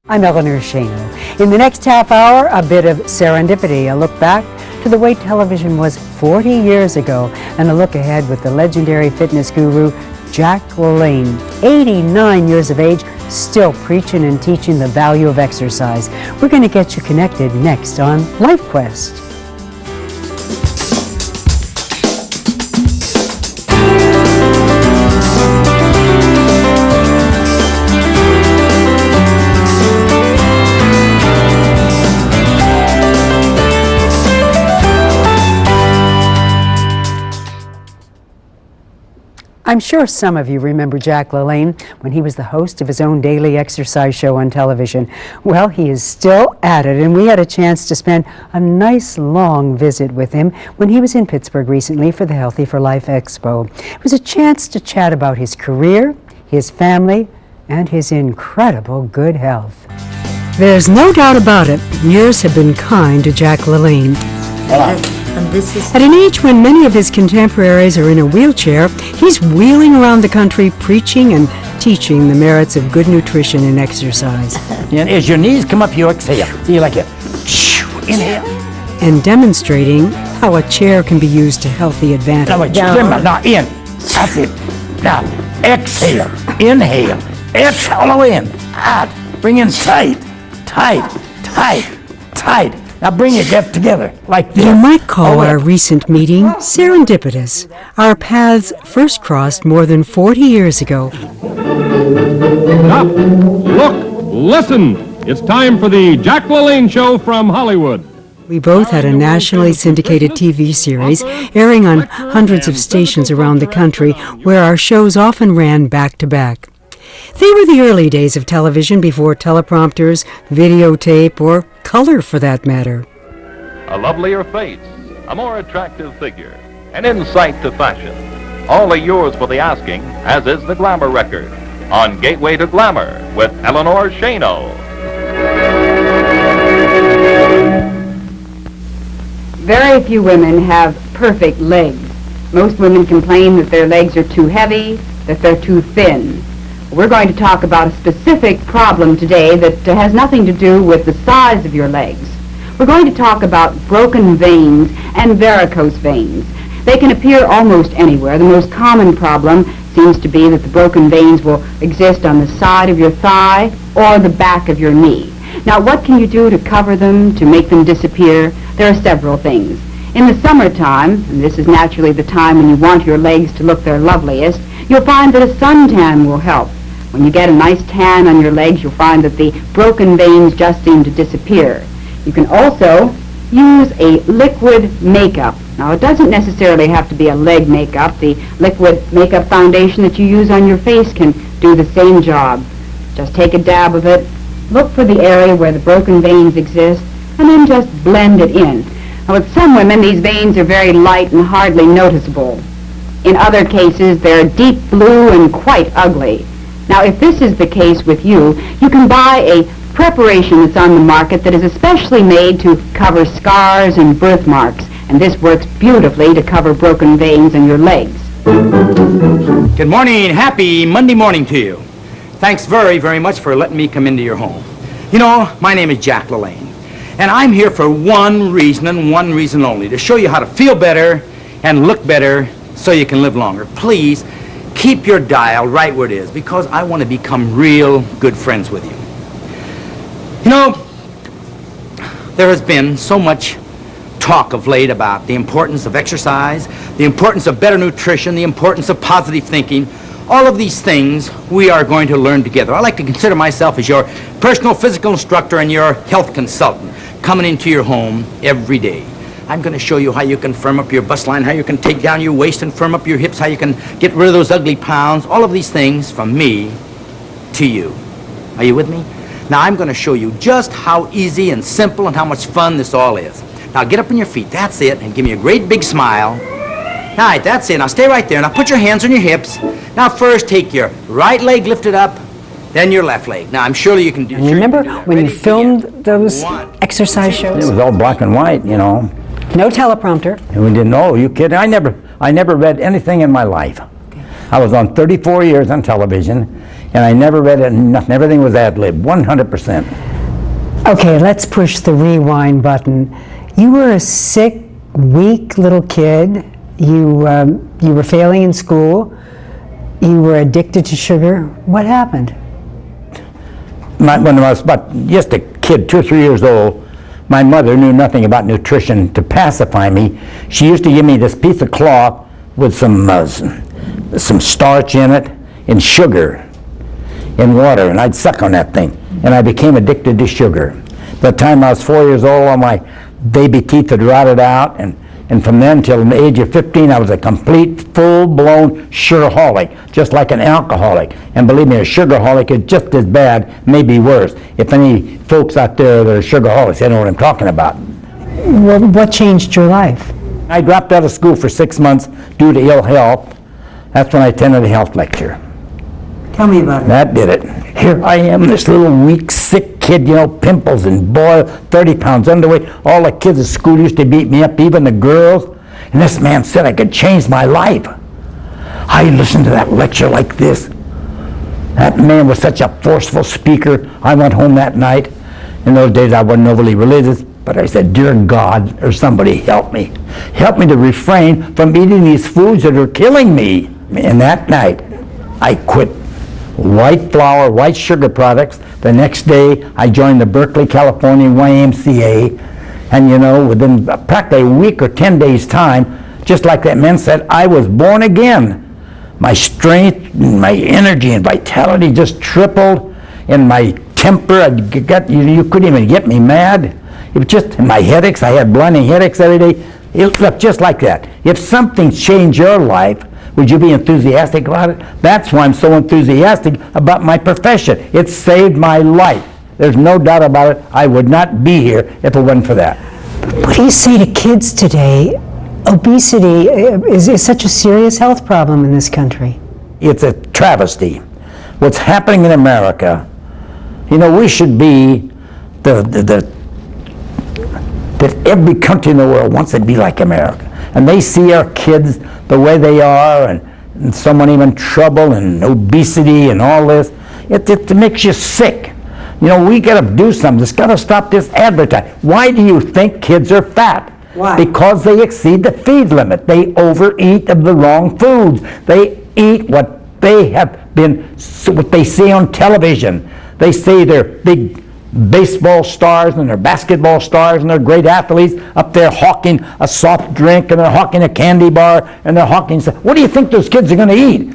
I'm Eleanor Schano. In the next half hour, a bit of serendipity, a look back to the way television was 40 years ago, and a look ahead with the legendary fitness guru, Jack LaLanne, 89 years of age, still preaching and teaching the value of exercise. We're going to get you connected next on LifeQuest. I'm sure some of you remember Jack LaLanne when he was the host of his own daily exercise show on television. Well, he is still at it, and we had a chance to spend a nice long visit with him when he was in Pittsburgh recently for the Healthy for Life Expo. It was a chance to chat about his career, his family, and his incredible good health. There's no doubt about it, years have been kind to Jack LaLanne. At an age when many of his contemporaries are in a wheelchair, he's wheeling around the country preaching and teaching the merits of good nutrition and exercise. And as your knees come up, you exhale. So you like it. Inhale. And demonstrating how a chair can be used to healthy advantage. Now, remember, now in. That's it. Now, exhale. Inhale. Exhale in. Out. Bring in tight. Tight. Tight. Tight. Now bring your depth together, like this. You might call our recent meeting serendipitous. Our paths first crossed more than 40 years ago. Stop, look, listen. It's time for the Jack LaLanne Show from Hollywood. We both had a nationally syndicated TV series airing on hundreds of stations around the country where our shows often ran back to back. They were the early days of television before teleprompters, videotape, or color for that matter. A lovelier face, a more attractive figure, an insight to fashion. All are yours for the asking, as is the Glamour record. On Gateway to Glamour with Eleanor Schano. Very few women have perfect legs. Most women complain that their legs are too heavy, that they're too thin. We're going to talk about a specific problem today that has nothing to do with the size of your legs. We're going to talk about broken veins and varicose veins. They can appear almost anywhere. The most common problem seems to be that the broken veins will exist on the side of your thigh or the back of your knee. Now, what can you do to cover them, to make them disappear? There are several things. In the summertime, and this is naturally the time when you want your legs to look their loveliest, you'll find that a suntan will help. When you get a nice tan on your legs, you'll find that the broken veins just seem to disappear. You can also use a liquid makeup. Now, it doesn't necessarily have to be a leg makeup. The liquid makeup foundation that you use on your face can do the same job. Just take a dab of it, look for the area where the broken veins exist, and then just blend it in. Now, with some women, these veins are very light and hardly noticeable. In other cases, they're deep blue and quite ugly. Now, if this is the case with you, you can buy a preparation that's on the market that is especially made to cover scars and birthmarks, and this works beautifully to cover broken veins in your legs. Good morning. Happy Monday morning to you. Thanks very, very much for letting me come into your home. You know, my name is Jack LaLanne, and I'm here for one reason and one reason only, to show you how to feel better and look better so you can live longer. Please, keep your dial right where it is, because I want to become real good friends with you. You know, there has been so much talk of late about the importance of exercise, the importance of better nutrition, the importance of positive thinking. All of these things we are going to learn together. I like to consider myself as your personal physical instructor and your health consultant, coming into your home every day. I'm going to show you how you can firm up your bust line, how you can take down your waist and firm up your hips, how you can get rid of those ugly pounds, all of these things from me to you. Are you with me? Now I'm going to show you just how easy and simple and how much fun this all is. Now get up on your feet, that's it, and give me a great big smile. All right, that's it. Now stay right there. Now put your hands on your hips. Now first take your right leg lifted up, then your left leg. Now I'm sure you can do. Remember when you filmed those exercise shows? It was all black and white, you know. No teleprompter. And we didn't know. You kidding? I never read anything in my life. I was on 34 years on television, And I never read it, nothing. Everything was ad-lib, 100%. Okay, let's push the rewind button. You were a sick, weak little kid. You were failing in school. You were addicted to sugar. What happened? When I was about just a kid, 2 or 3 years old, my mother knew nothing about nutrition. To pacify me, she used to give me this piece of cloth with some starch in it and sugar and water, and I'd suck on that thing, and I became addicted to sugar. By the time I was 4 years old, all my baby teeth had rotted out, and from then till the age of 15, I was a complete, full-blown sugarholic, just like an alcoholic. And believe me, a sugarholic is just as bad, maybe worse. If any folks out there that are sugarholics, they know what I'm talking about. What changed your life? I dropped out of school for 6 months due to ill health. That's when I attended a health lecture. Tell me about it. That did it. Here I am, this little weak, sick kid, you know, pimples and boil, 30 pounds underweight. All the kids at school used to beat me up, even the girls. And this man said I could change my life. I listened to that lecture like this. That man was such a forceful speaker. I went home that night. In those days I wasn't overly religious, but I said, dear God, or somebody help me. Help me to refrain from eating these foods that are killing me. And that night, I quit white flour, white sugar products. The next day, I joined the Berkeley, California YMCA. And you know, within practically a week or 10 days' time, just like that man said, I was born again. My strength, my energy and vitality just tripled. And my temper, you couldn't even get me mad. It was just, my headaches, I had blinding headaches every day. It looked just like that. If something changed your life, would you be enthusiastic about it? That's why I'm so enthusiastic about my profession. It saved my life. There's no doubt about it. I would not be here if it wasn't for that. What do you say to kids today? Obesity is such a serious health problem in this country. It's a travesty. What's happening in America, you know, we should be that every country in the world wants to be like America. And they see our kids the way they are, and someone even trouble and obesity and all this. It makes you sick. You know, we got to do something. It's got to stop this advertising. Why do you think kids are fat? Why? Because they exceed the feed limit. They overeat of the wrong foods. They eat what they have been, what they see on television. They say they're big baseball stars and they're basketball stars and they're great athletes up there hawking a soft drink and they're hawking a candy bar and they're hawking stuff. What do you think those kids are going to eat?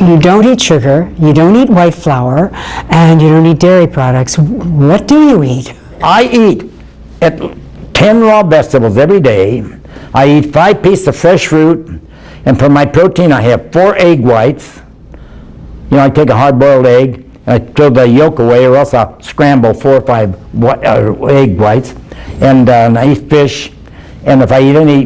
You don't eat sugar, you don't eat white flour, and you don't eat dairy products. What do you eat? I eat 10 raw vegetables every day. I eat 5 pieces of fresh fruit, and for my protein I have 4 egg whites. You know, I take a hard-boiled egg, and I throw the yolk away, or else I'll scramble 4 or 5 egg whites. And I eat fish, and if I eat any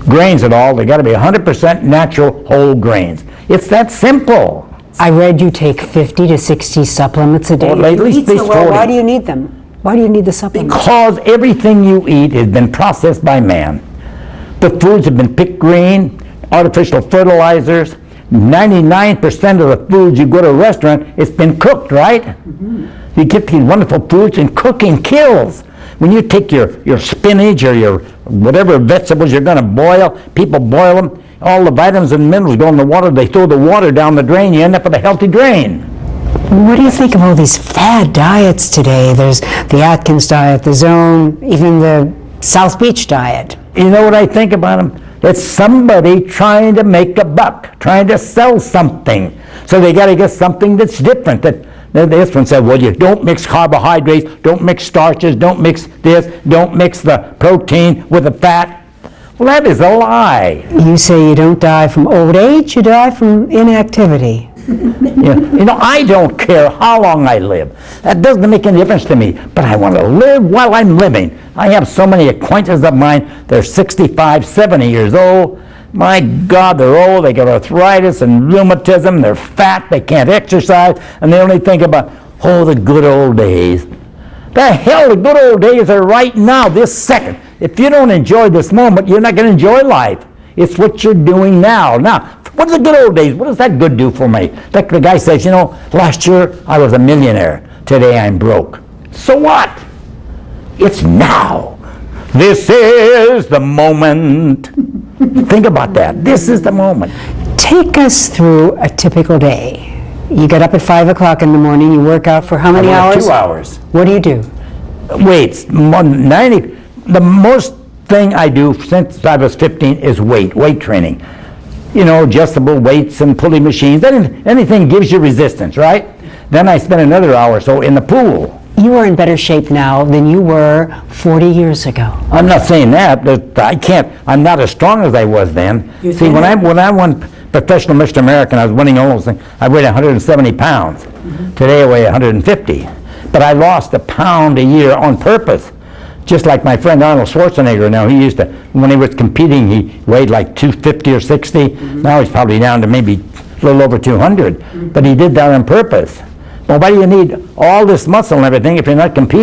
grains at all, they got to be 100% natural whole grains. It's that simple. I read you take 50 to 60 supplements a day. Well, at least You eat so well, 40. why do you need them? Why do you need the supplements? Because everything you eat has been processed by man. The foods have been picked green, artificial fertilizers. 99% of the foods you go to a restaurant, it's been cooked, right? Mm-hmm. You get these wonderful foods, and cooking kills. When you take your spinach or your whatever vegetables you're going to boil, people boil them, all the vitamins and minerals go in the water, they throw the water down the drain, you end up with a healthy drain. What do you think of all these fad diets today? There's the Atkins diet, the Zone, even the South Beach diet. You know what I think about them? It's somebody trying to make a buck, trying to sell something. So they got to get something that's different. This one said, well, you don't mix carbohydrates, don't mix starches, don't mix this, don't mix the protein with the fat. Well, that is a lie. You say you don't die from old age, you die from inactivity. You know, I don't care how long I live. That doesn't make any difference to me. But I want to live while I'm living. I have so many acquaintances of mine, they're 65, 70 years old. My God, they're old, they got arthritis and rheumatism, they're fat, they can't exercise, and they only think about, oh, the good old days. The hell, the good old days are right now, this second. If you don't enjoy this moment, you're not going to enjoy life. It's what you're doing now. Now, What are the good old days? What does that good do for me? Like the guy says, you know, last year I was a millionaire. Today I'm broke. So what? It's now. This is the moment. Think about that. This is the moment. Take us through a typical day. You get up at 5 o'clock in the morning, you work out for how many hours? 2 hours. What do you do? Weights. The most thing I do since I was 15 is weight training. You know, adjustable weights and pulley machines. Anything gives you resistance, right? Then I spend another hour or so in the pool. You are in better shape now than you were 40 years ago. I'm not saying that, but I'm not as strong as I was then. See, when I won professional Mr. American, I was winning almost, I weighed 170 pounds. Today I weigh 150. But I lost a pound a year on purpose. Just like my friend Arnold Schwarzenegger now, he used to, when he was competing, he weighed like 250 or 60. Now he's probably down to maybe a little over 200. But he did that on purpose. Well, why do you need all this muscle and everything if you're not competing?